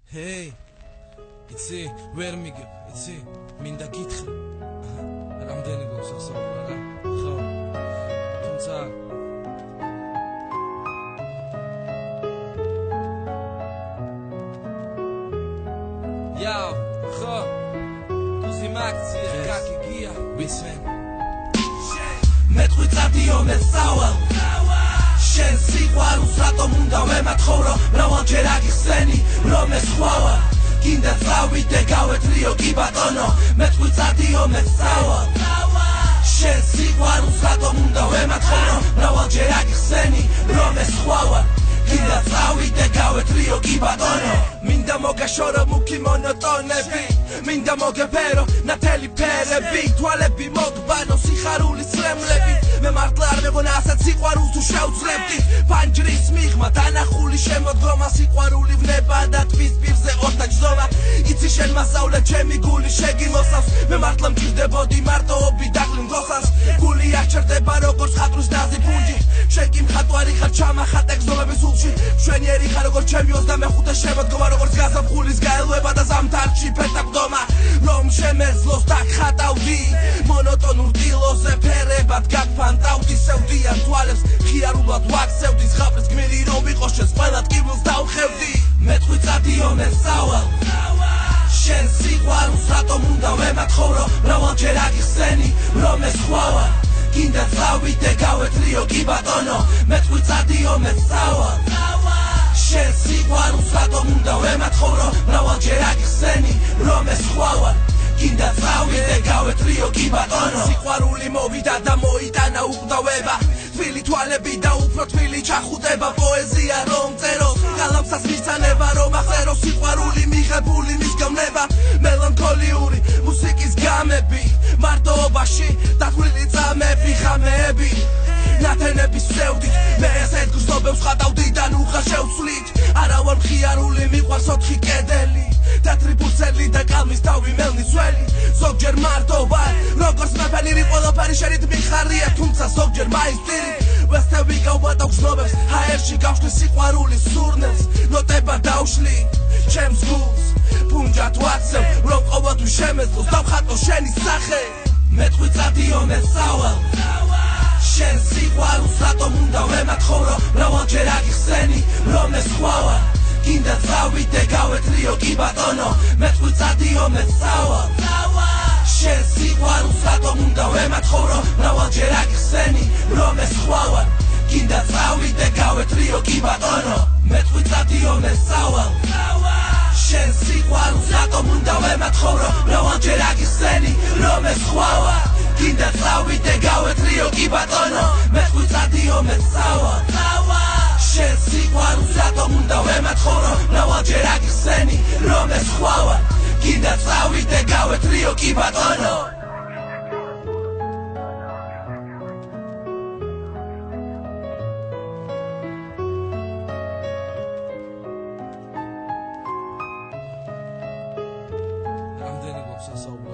Hey, იცი, ვერ მიგებ, იცი, მინდა გითხრა. რამდენი გვაქვს ასაუბრა რა? ხო. თუმცა Яу, ხო. Тузი მაქცია, კაკი გია, ვისმენ. მეტყვი წადიო მე სწავალ შენ სიყვარულს რატომ უნდა ვემათხოვრო მრავალჯერ აგიხსენი რომ ეს ხვავა გინდა წავიდე გავეთლიო კი ბატონო მეტყვი წადიო მე სწავალ შენ სიყვარულს რატომ უნდა ვემათხოვრო მრავალჯერ აგიხსენი რომ ეს ხვავა გინდა წავიდე გავეთლიო კი ბატონო მინდა მოგაშორო მუქი მონოტონები მინდა მოგეფერო ნათელი ფერები თვალები მოგბანო სიხარულის წრემლები მე მართლა არ მეგონა ასეთ სიყვარულს თუ შევძლებდი ფანჯრის მიღმა დანახული შემოდგომა სიყვარული ვნება და თვის პირზე ორთაჯდომა იცი შენ მასწავლე ჩემი გული შეგიმოსავს მე მართლა მჭირდებოდი მარტოობი დაღლილ გოსანს გული არ ჩერდება როგორც ხატვის ნაზი ფუნჯი შენ კი მხატვარი ხარ ჩამახატე გზნობების სულში მშვენიერი ხარ როგორც ჩემი 25 შემოდგომა როგორც გაზაფხულის გაელვება და ზამთარში ფეტაბდომა რომ შემეძლოს დაგხატავდი მონოტონურ დილოზე ფერებად გაგფანტავდი სევდიან თვალებს ხიარულად ვაქცევდი ზღაპრის გმირი რომ ვიყო შენს ყველა ტკივილს დავხევდი მეტყვი წადიო მე სწავალ შენ სიყვარულს რატომ უნდა ვემათხოვრო მრავალჯერ აგიხსენი რომ ეს ხვავა გინდა წავიდე გავეთლიო კი ბატონო მეტყვი წადიო მე სწავალ შენ სიყვარულს რატომ უნდა ვემათხოვრო მრავალჯერ აგიხსენი რომ ეს ხვავა გინდა წავიდე გავეთლიო კი ბატონო სიყვარული მოვიდა და მოიტანა უკვდავება თბილი თვალები და უფრო თბილი ჩახუტება პოეზია რომ წერო გალავსას მისცანება რომ ახწერო სიყვარული მიღებული მისგავნება მელანქოლიური მუსიკის გამები მარტოობაში დათვლილი წამები ხამები ნათენების ვსევდით მე ესეთ გრძნობებს ხატავდი და ნუხა შევცვლით არა ვარ მხიარული მიყვარს 4 კედელი თეთრი ფურცელი და კალმის თავი მელნი ძველი ზოგჯერ მარტო ვარ როგორც მეფენირი ყველაფერი შენით მიხარია თუმცა ზოგჯერ მაისტირი ვესტევი გავბატავ გრძნობებს ჰაერში გავშლი სიყვარულის სურნელს ნოტება დავშლი ჩემს გულს ფუნჯად ვაცევ რომ ყოველთვის შემეძლოს დავხატო შენი სახე მეტყვი წადიო მე სწავალ შენ სიყვარულს რატომ უნდა ვემათხოვრო მრავალჯერ აგიხსენი რომ ეს ხვავა გინდა წავიდე გავეთლიო კი ბატონო მეტყვი წადიო მე სწავალ შენ სიყვარულს რატომ უნდა ვემათხოვრო მრავალჯერ აგიხსენი რომ ეს ხვავა გინდა წავიდე გავეთლიო კი ბატონო მეტყვი წადიო მე სწავალ შენ სიყვარულს რატომ უნდა ვემათხოვრო მრავალჯერ აგიხსენი რომ ეს ხვავა გინდა წავიდე გავეთლიო კი ბატონო მეტყვი წადიო მე სწავალ შენ სიყვარულს რატომ უნდა ვემათხოვრო მრავალჯერ აგიხსენი რომ ეს ხვავა გინდა წავიდე გავეთლიო კი ბატონო რამდენი გვაქვს ასაუბრა